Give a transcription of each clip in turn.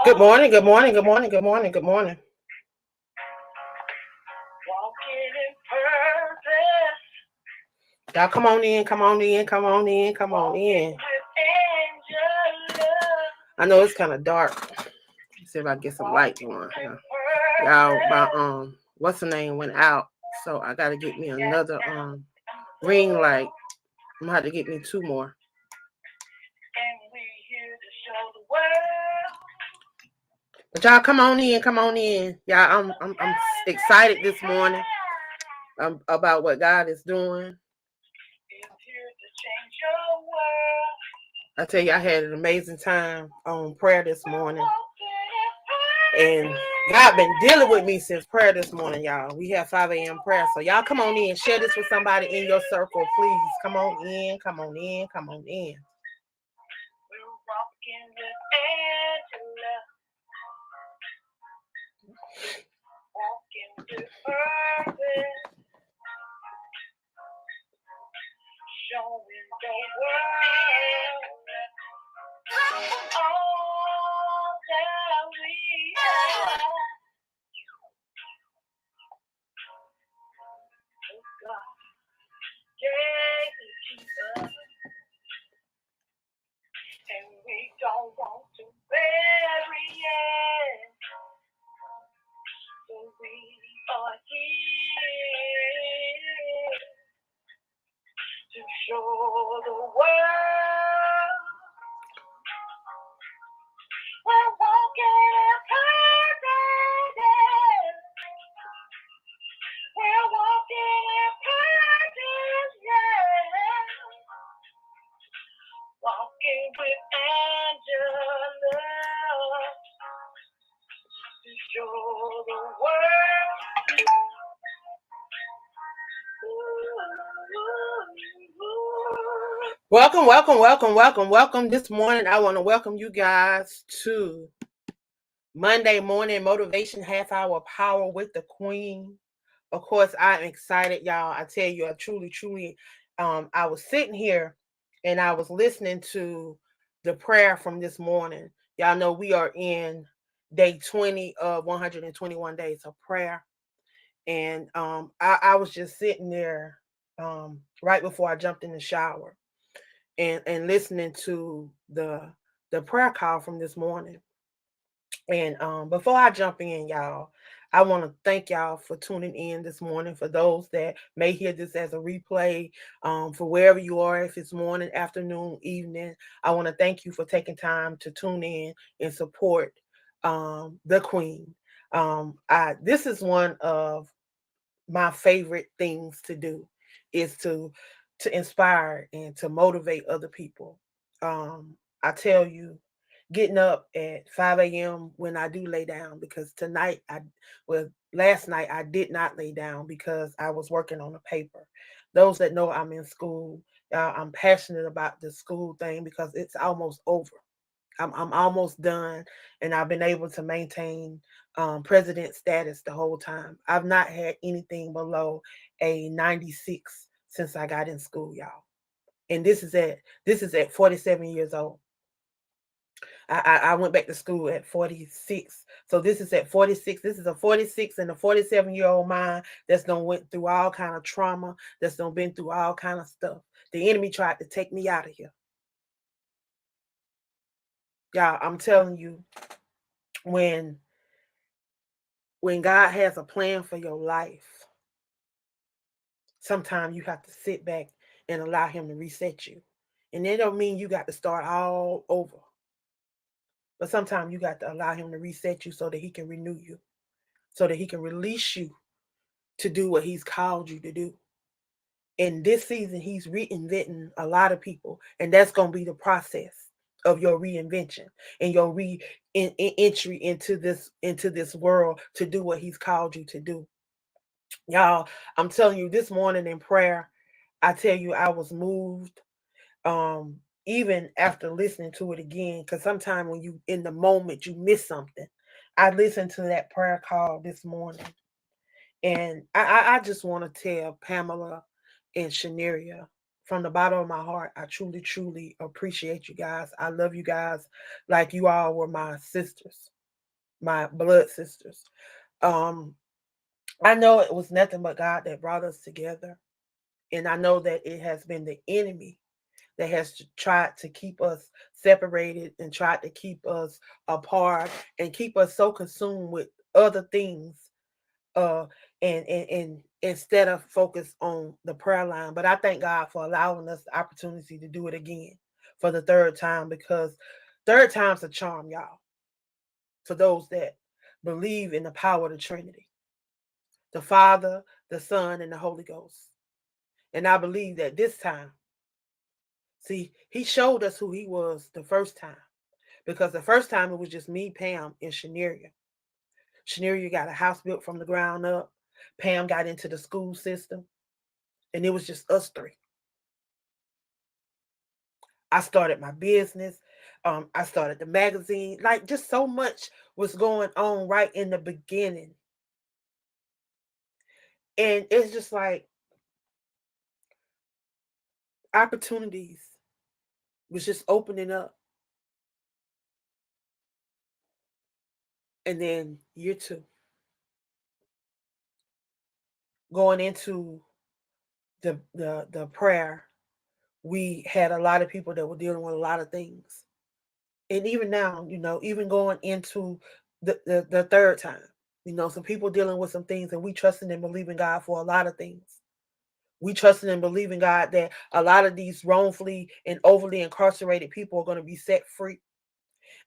Good morning, good morning, good morning, good morning, good morning. Y'all come on in, come on in, come on in, come on in. I know it's kind of dark. Let's see if I can get some light on. Y'all, my what's the name went out, so I gotta get me another ring light. I'm gonna have to get me two more. But y'all come on in, come on in. Y'all, I'm excited this morning about what God is doing. I tell you, I had an amazing time on prayer this morning. And God been dealing with me since prayer this morning, y'all. We have 5 a.m. prayer. So y'all come on in. Share this with somebody in your circle, please. Come on in, come on in, come on in. Showing the world all that we have. God gave it to us, and we don't want to bury it. So we are here to show the world we're walking in paradise. We're walking in paradise, yeah. Walking with Angela to show the world. Welcome, welcome, welcome, welcome, welcome. This morning, I want to welcome you guys to Monday Morning Motivation Half Hour Power with the Queen. Of course, I'm excited, y'all. I tell you, I truly, I was sitting here and I was listening to the prayer from this morning. Y'all know we are in day 20 of 121 days of prayer. And I was just sitting there right before I jumped in the shower and listening to the prayer call from this morning. And before I jump in, y'all, I want to thank y'all for tuning in this morning. For those that may hear this as a replay, for wherever you are, if it's morning, afternoon, evening, I want to thank you for taking time to tune in and support the Queen. This is one of my favorite things to do, is to inspire and to motivate other people. I tell you, getting up at 5 a.m. when I do lay down, because last night I did not lay down because I was working on a paper. Those that know I'm in school, I'm passionate about the school thing because it's almost over. I'm almost done, and I've been able to maintain president status the whole time. I've not had anything below a 96 since I got in school, y'all. And this is at 47 years old. I went back to school at 46. So this is at 46. This is a 46 and a 47-year-old mind that's done went through all kind of trauma, that's done been through all kind of stuff. The enemy tried to take me out of here. Y'all, I'm telling you, when God has a plan for your life, sometimes you have to sit back and allow him to reset you. And that don't mean you got to start all over. But sometimes you got to allow him to reset you so that he can renew you, so that he can release you to do what he's called you to do. In this season, he's reinventing a lot of people, and that's going to be the process of your reinvention and your entry into this world to do what he's called you to do. Y'all, I'm telling you, this morning in prayer, I tell you, I was moved. Even after listening to it again, because sometimes when you in the moment you miss something. I listened to that prayer call this morning, and I just want to tell Pamela and Shaneria, from the bottom of my heart, I truly, truly appreciate you guys. I love you guys like you all were my sisters, my blood sisters. I know it was nothing but God that brought us together. And I know that it has been the enemy that has tried to keep us separated and tried to keep us apart and keep us so consumed with other things, uh and instead of focus on the prayer line. But I thank God for allowing us the opportunity to do it again for the third time, because third time's a charm, y'all, for those that believe in the power of the Trinity, the Father, the Son, and the Holy Ghost. And I believe that this time, see, he showed us who he was the first time, because the first time it was just me, Pam, and Shaneria. Shaneria got a house built from the ground up. Pam got into the school system, and it was just us three. I started my business. I started the magazine. Like, just so much was going on right in the beginning. And it's just like opportunities was just opening up. And then year two, going into the prayer, we had a lot of people that were dealing with a lot of things. And even now, even going into the third time, some people dealing with some things, and we trusting and believing God for a lot of things. We trusting and believing God that a lot of these wrongfully and overly incarcerated people are going to be set free.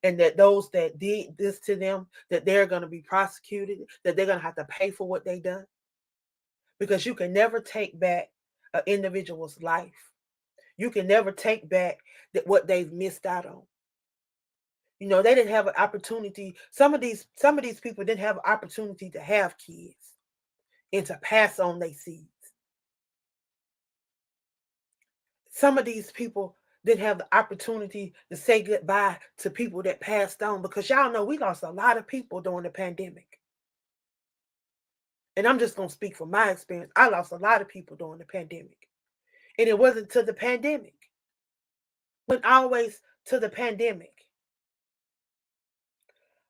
And that those that did this to them, that they're going to be prosecuted, that they're going to have to pay for what they done. Because you can never take back an individual's life. You can never take back what they've missed out on. They didn't have an opportunity. Some of these people didn't have an opportunity to have kids and to pass on their seeds. Some of these people didn't have the opportunity to say goodbye to people that passed on, because y'all know we lost a lot of people during the pandemic. And I'm just going to speak from my experience. I lost a lot of people during the pandemic. And it wasn't to the pandemic. It went always to the pandemic.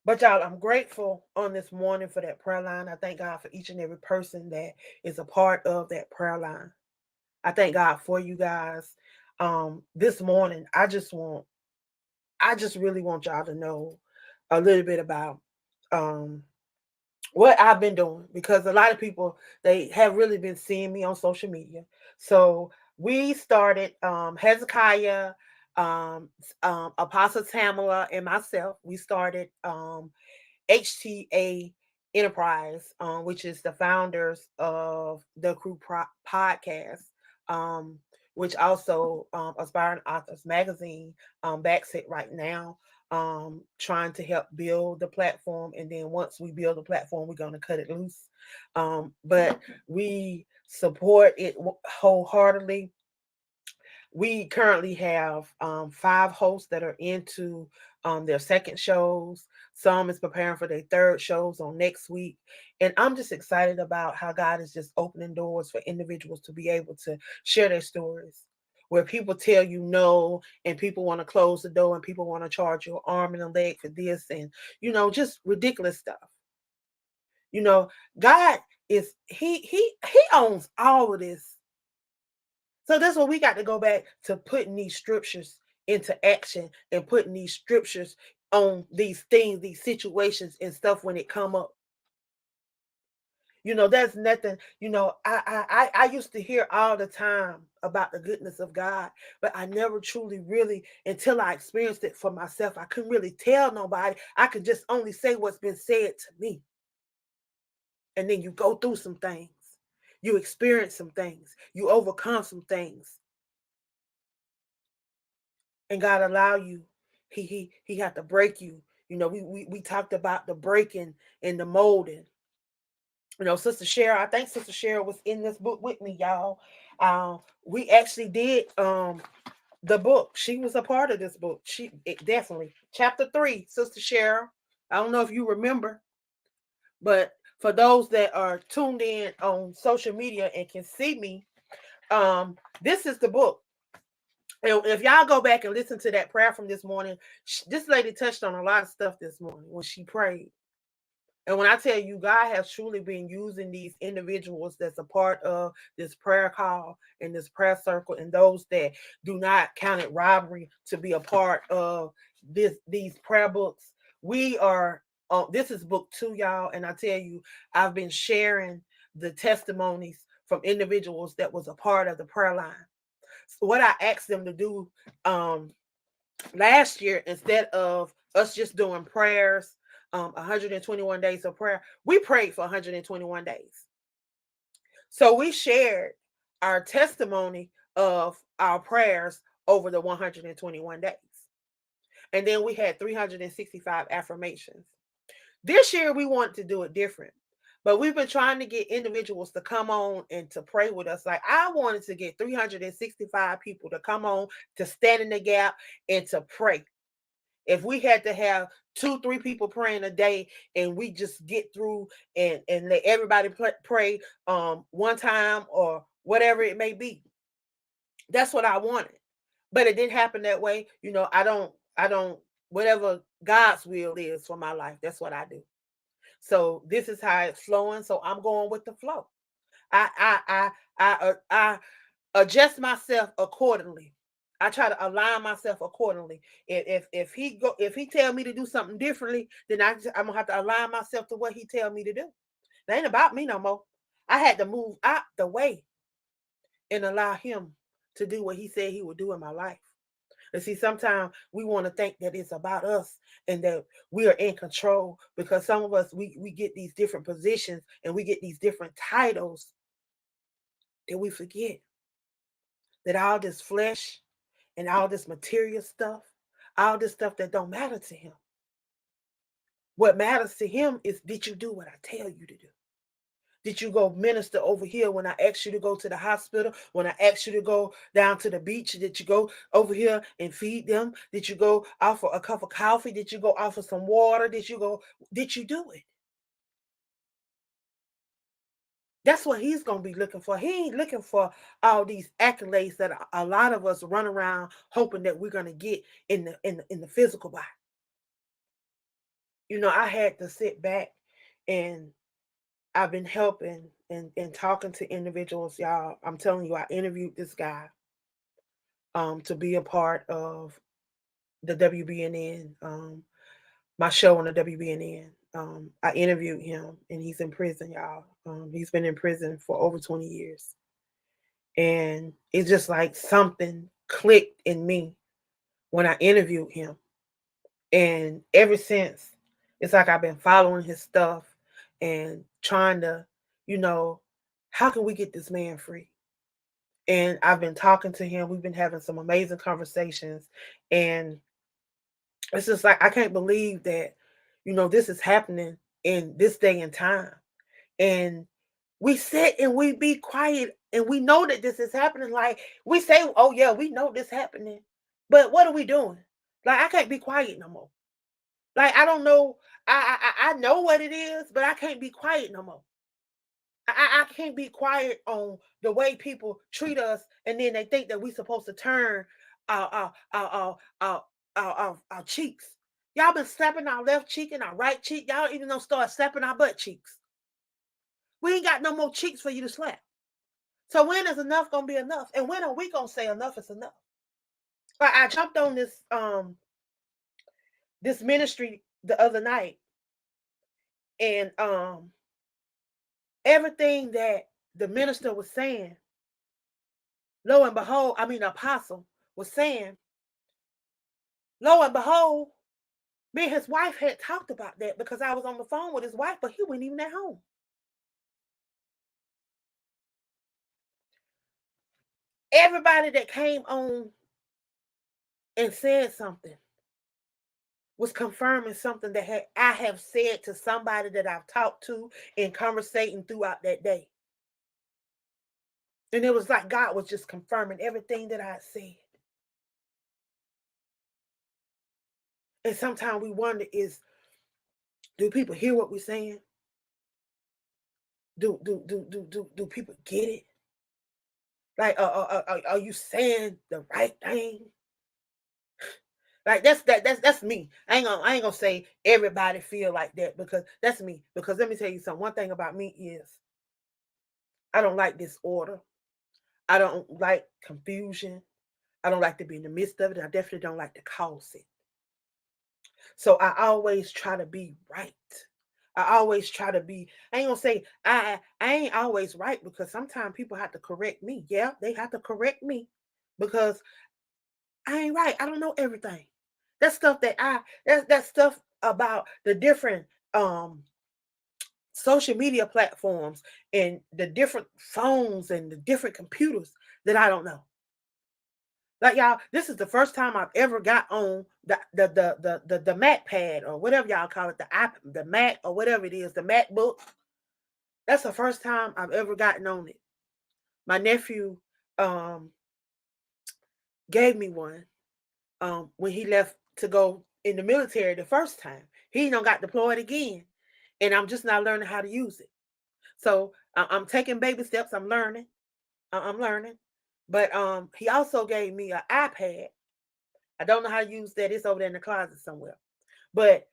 But y'all, I'm grateful on this morning for that prayer line. I thank God for each and every person that is a part of that prayer line. I thank God for you guys. This morning, I just really want y'all to know a little bit about what I've been doing, because a lot of people, they have really been seeing me on social media. So we started, Hezekiah, Apostle Tamala, and myself. We started HTA Enterprise, which is the founders of the Crew podcast, which also Aspiring Authors Magazine backs it right now, trying to help build the platform. And then once we build the platform, we're going to cut it loose. But we support it wholeheartedly. We currently have 5 hosts that are into their second shows. Some is preparing for their third shows on next week. And I'm just excited about how God is just opening doors for individuals to be able to share their stories. Where people tell you no, and people want to close the door, and people want to charge you an arm and a leg for this, and just ridiculous stuff. God is he owns all of this. So that's what we got to go back to, putting these scriptures into action and putting these scriptures on these things, these situations and stuff when it come up. There's nothing, I used to hear all the time about the goodness of God, but I never truly really, until I experienced it for myself, I couldn't really tell nobody. I could just only say what's been said to me. And then you go through some things. You experience some things. You overcome some things. And God allow you. He had to break you. We talked about the breaking and the molding. Sister Cheryl, I think Sister Cheryl was in this book with me, y'all. We actually did the book. She was a part of this book. It definitely. Chapter 3, Sister Cheryl. I don't know if you remember, but for those that are tuned in on social media and can see me, This is the book. If y'all go back and listen to that prayer from this morning, this lady touched on a lot of stuff this morning when she prayed. And when I tell you, God has truly been using these individuals that's a part of this prayer call and this prayer circle, and those that do not count it robbery to be a part of these prayer books. We are this is book 2, y'all, and I tell you, I've been sharing the testimonies from individuals that was a part of the prayer line. So what I asked them to do last year, instead of us just doing prayers, 121 days of prayer, we prayed for 121 days. So we shared our testimony of our prayers over the 121 days. And then we had 365 affirmations. This year we want to do it different. But we've been trying to get individuals to come on and to pray with us. Like, I wanted to get 365 people to come on to stand in the gap and to pray. If we had to have 2-3 people praying a day, and we just get through and let everybody pray one time or whatever it may be, that's what I wanted. But it didn't happen that way. I don't whatever God's will is for my life, that's what I do. So this is how it's flowing. So I'm going with the flow. I adjust myself accordingly. I try to align myself accordingly. If he tell me to do something differently, then I'm gonna have to align myself to what he tell me to do. It ain't about me no more. I had to move out the way and allow him to do what he said he would do in my life. And see, sometimes we want to think that it's about us and that we are in control, because some of us, we get these different positions and we get these different titles that we forget that all this flesh and all this material stuff, all this stuff that don't matter to him. What matters to him is, did you do what I tell you to do? Did you go minister over here when I asked you to go to the hospital? When I asked you to go down to the beach, did you go over here and feed them? Did you go offer a cup of coffee? Did you go offer some water? Did you do it? That's what he's going to be looking for. He ain't looking for all these accolades that a lot of us run around hoping that we're going to get in the physical body. I had to sit back, and I've been helping and talking to individuals, y'all. I'm telling you, I interviewed this guy to be a part of the WBNN, my show on the WBNN. I interviewed him, and he's in prison, y'all. He's been in prison for over 20 years. And it's just like something clicked in me when I interviewed him. And ever since, it's like I've been following his stuff and trying to, how can we get this man free? And I've been talking to him. We've been having some amazing conversations. And it's just like, I can't believe that, this is happening in this day and time. And we sit and we be quiet, and we know that this is happening. Like, we say, oh yeah, we know this happening. But what are we doing? Like, I can't be quiet no more. Like, I don't know. I know what it is, but I can't be quiet no more. I can't be quiet on the way people treat us, and then they think that we're supposed to turn our cheeks. Y'all been slapping our left cheek and our right cheek. Y'all even don't start slapping our butt cheeks. We ain't got no more cheeks for you to slap. So when is enough gonna be enough? And when are we gonna say enough is enough? I jumped on this ministry the other night, and everything that the minister was saying, lo and behold, apostle was saying, lo and behold, me and his wife had talked about that, because I was on the phone with his wife, but he wasn't even at home. Everybody that came on and said something was confirming something that I have said to somebody that I've talked to in conversating throughout that day. And it was like God was just confirming everything that I said. And sometimes we wonder, do people hear what we're saying? Do people get it? Like, are you saying the right thing? Like that's me. I ain't gonna say everybody feel like that, because that's me. Because let me tell you something. One thing about me is I don't like disorder. I don't like confusion. I don't like to be in the midst of it. I definitely don't like to cause it. So I always try to be right. I always try to be. I ain't gonna say I ain't always right, because sometimes people have to correct me. Yeah, they have to correct me because I ain't right. I don't know everything. That stuff that stuff about the different social media platforms and the different phones and the different computers that I don't know. Like, y'all, this is the first time I've ever got on the Mac pad, or whatever y'all call it, the Mac, or whatever it is, the MacBook. That's the first time I've ever gotten on it. My nephew um gave me one when he left to go in the military the first time. He don't got deployed again, and I'm just now learning how to use it. So I'm taking baby steps. I'm learning. I'm learning. But he also gave me an iPad. I don't know how to use that. It's over there in the closet somewhere. But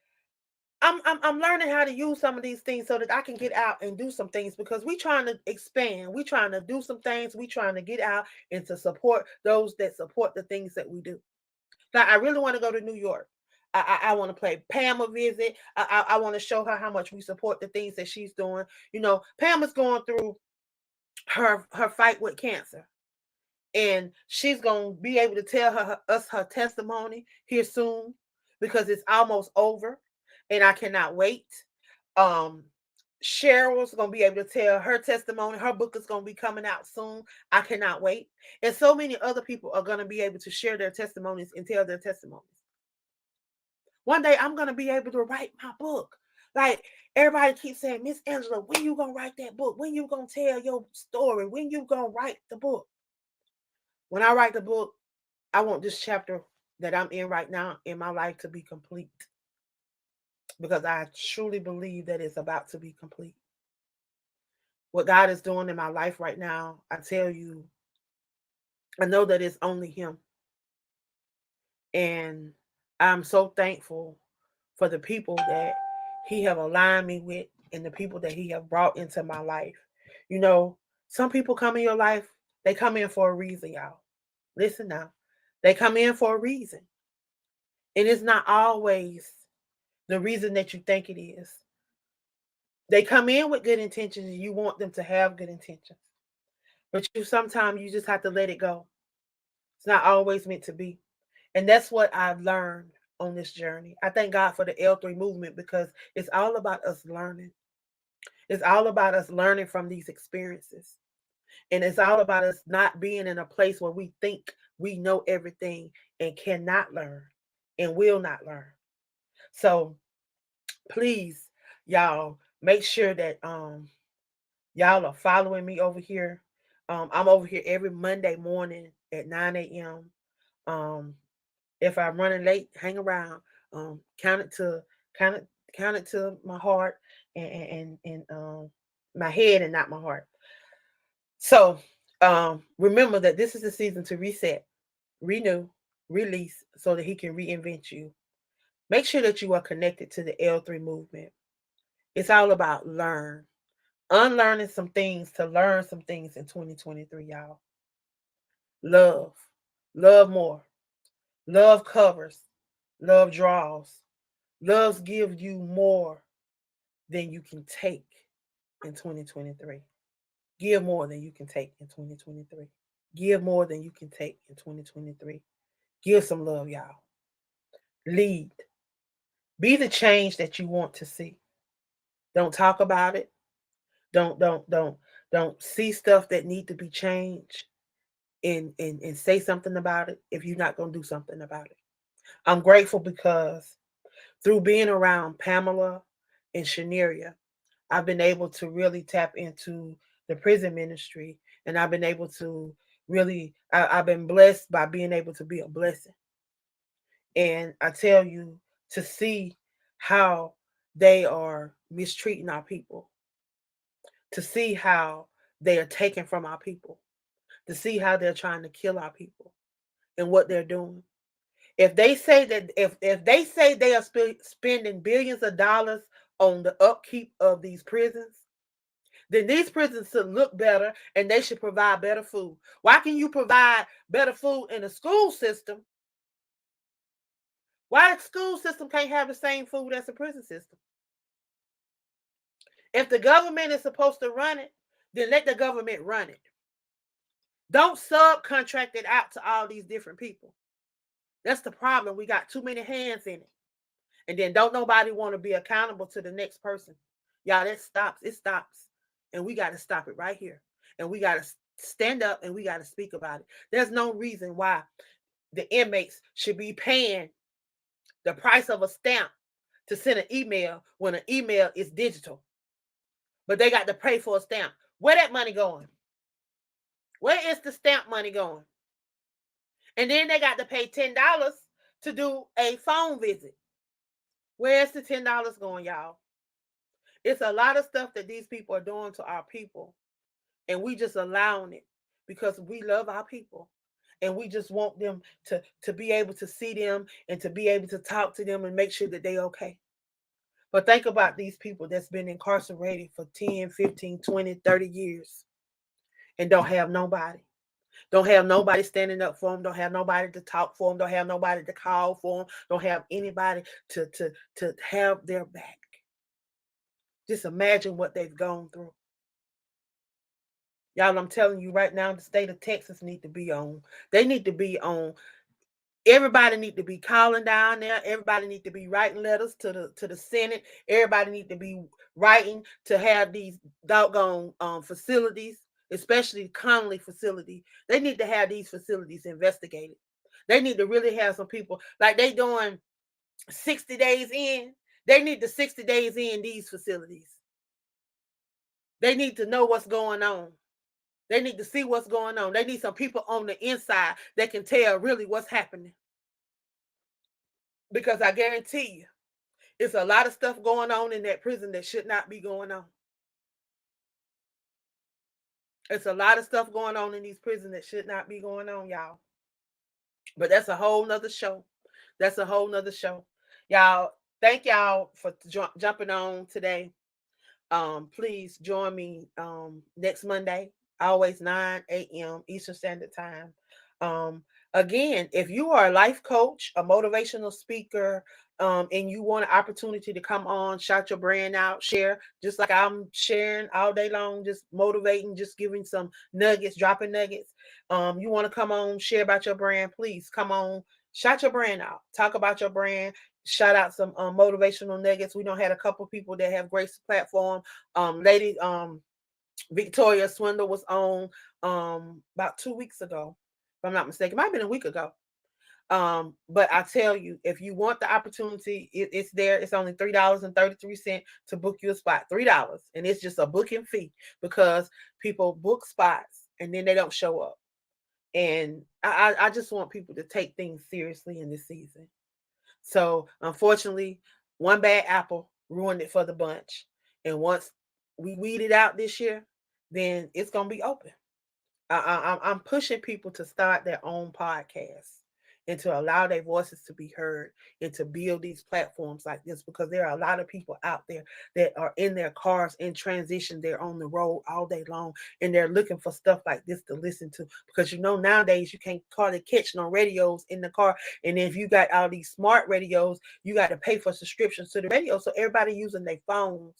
I'm learning how to use some of these things so that I can get out and do some things, because we trying to expand. We trying to do some things. We trying to get out and to support those that support the things that we do. Now, I really want to go to New York. I want to play Pam a visit. I want to show her how much we support the things that she's doing. You know, Pam is going through her fight with cancer, and she's gonna be able to tell us her testimony here soon, because it's almost over, and I cannot wait. Um, Cheryl's gonna be able to tell her testimony. Her book is gonna be coming out soon. I cannot wait. And so many other people are gonna be able to share their testimonies and tell their testimonies. One day I'm gonna be able to write my book. Like, everybody keeps saying, Miss Angela, when you gonna write that book? When you gonna tell your story? When you gonna write the book? When I write the book, I want this chapter that I'm in right now in my life to be complete, because I truly believe that it's about to be complete. What God is doing in my life right now, I tell you, I know that it's only Him. And I'm so thankful for the people that He have aligned me with, and the people that He have brought into my life. You know, some people come in your life, they come in for a reason, y'all. Listen now. They come in for a reason. And it's not always the reason that you think it is. They come in with good intentions, and you want them to have good intentions. But sometimes you just have to let it go. It's not always meant to be. And that's what I've learned on this journey. I thank God for the L3 movement, because it's all about us learning. It's all about us learning from these experiences. And it's all about us not being in a place where we think we know everything and cannot learn and will not learn. So please, y'all, make sure that y'all are following me over here. I'm over here every Monday morning at 9 a.m. If I'm running late, hang around. Count it to count it count it to my heart, and my head, and not my heart. So remember that this is the season to reset, renew, release, so that He can reinvent you. Make sure that you are connected to the L3 movement. It's all about unlearning some things to learn some things in 2023, y'all. Love. Love more. Love covers. Love draws. Love gives you more than you can take in 2023. Give more than you can take in 2023. Give more than you can take in 2023. Give some love, y'all. Lead. Be the change that you want to see. Don't talk about it. Don't see stuff that need to be changed, and say something about it if you're not going to do something about it. I'm grateful because through being around Pamela and Shaneria, I've been able to really tap into the prison ministry, and I've been able to I've been blessed by being able to be a blessing. And I tell you, to see how they are mistreating our people, to see how they are taking from our people, to see how they're trying to kill our people and what they're doing. If they say that if they say they are spending billions of dollars on the upkeep of these prisons, then these prisons should look better and they should provide better food. Why can you provide better food in a school system? Why the school system can't have the same food as the prison system? If the government is supposed to run it, then let the government run it. Don't subcontract it out to all these different people. That's the problem. We got too many hands in it. And then don't nobody want to be accountable to the next person. Y'all, that stops. It stops. And we got to stop it right here. And we got to stand up and we got to speak about it. There's no reason why the inmates should be paying the price of a stamp to send an email when an email is digital. But they got to pay for a stamp. Where that money going? Where is the stamp money going? And then they got to pay $10 to do a phone visit. Where's the $10 going, y'all? It's a lot of stuff that these people are doing to our people. And we just allowing it because we love our people. And we just want them to be able to see them and to be able to talk to them and make sure that they're okay. But think about these people that's been incarcerated for 10, 15, 20, 30 years and don't have nobody. Don't have nobody standing up for them. Don't have nobody to talk for them. Don't have nobody to call for them. Don't have anybody to have their back. Just imagine what they've gone through. Y'all, I'm telling you right now, the state of Texas need to be on. They need to be on. Everybody need to be calling down there. Everybody need to be writing letters to the Senate. Everybody need to be writing to have these doggone facilities, especially the Connolly facility. They need to have these facilities investigated. They need to really have some people like they doing 60 days in. They need the 60 days in these facilities. They need to know what's going on. They need to see what's going on. They need some people on the inside that can tell really what's happening. Because I guarantee you, it's a lot of stuff going on in that prison that should not be going on. It's a lot of stuff going on in these prisons that should not be going on, y'all. But that's a whole nother show. That's a whole nother show. Y'all, thank y'all for jumping on today. Please join me next Monday, always 9 a.m. Eastern Standard Time. Again, if you are a life coach, a motivational speaker, and you want an opportunity to come on, shout your brand out, share, just like I'm sharing all day long, just motivating, just giving some nuggets, dropping nuggets. You want to come on, share about your brand, please come on, shout your brand out, talk about your brand, shout out some motivational nuggets. We don't had a couple people that have graced the platform. Lady Victoria Swindle was on about 2 weeks ago, if I'm not mistaken. It might have been a week ago. But I tell you, if you want the opportunity, it's there. It's only $3.33 to book you a spot. $3, and it's just a booking fee because people book spots and then they don't show up. And I just want people to take things seriously in this season. So unfortunately, one bad apple ruined it for the bunch. And once we weed it out this year, then it's gonna be open. I'm pushing people to start their own podcasts and to allow their voices to be heard and to build these platforms like this because there are a lot of people out there that are in their cars in transition. They're on the road all day long and they're looking for stuff like this to listen to because nowadays you can't hardly catch no radios in the car. And if you got all these smart radios, you got to pay for subscriptions to the radio. So everybody using their phones.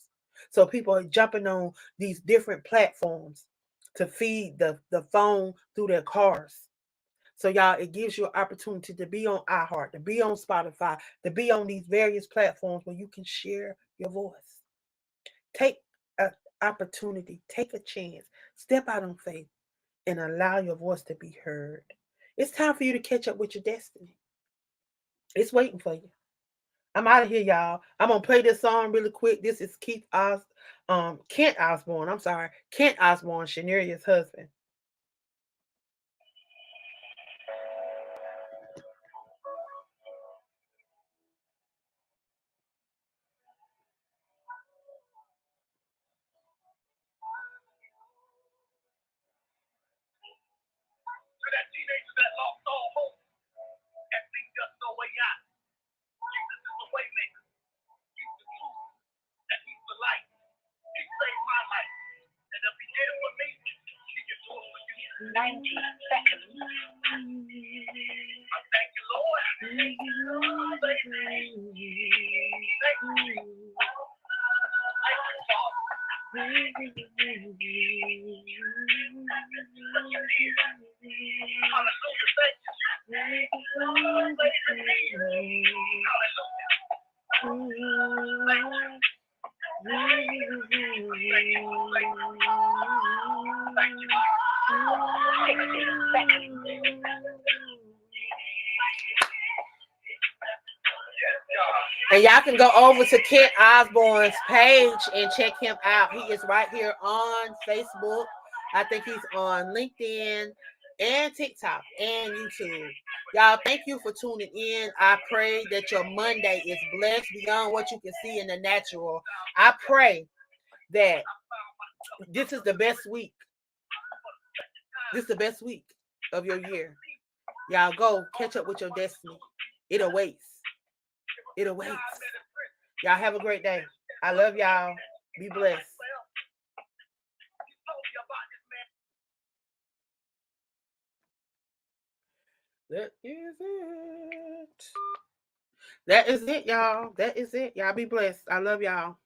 So people are jumping on these different platforms to feed the phone through their cars. So y'all, it gives you an opportunity to be on iHeart, to be on Spotify, to be on these various platforms where you can share your voice. Take an opportunity, take a chance, step out on faith, and allow your voice to be heard. It's time for you to catch up with your destiny. It's waiting for you. I'm out of here, y'all. I'm gonna play this song really quick. This is Kent Osborne. I'm sorry, Kent Osborne, Shaneria's husband. 90 seconds. Thank you, Lord. Thank you, Lord. Thank And y'all can go over to Kent Osborne's page and check him out. He is right here on Facebook. I think he's on LinkedIn and TikTok and YouTube. Y'all, thank you for tuning in. I pray that your Monday is blessed beyond what you can see in the natural. I pray that this is the best week. This is the best week of your year. Y'all go catch up with your destiny. It awaits. It awaits. Y'all have a great day. I love y'all. Be blessed. That is it. That is it, y'all. That is it. Y'all be blessed. I love y'all.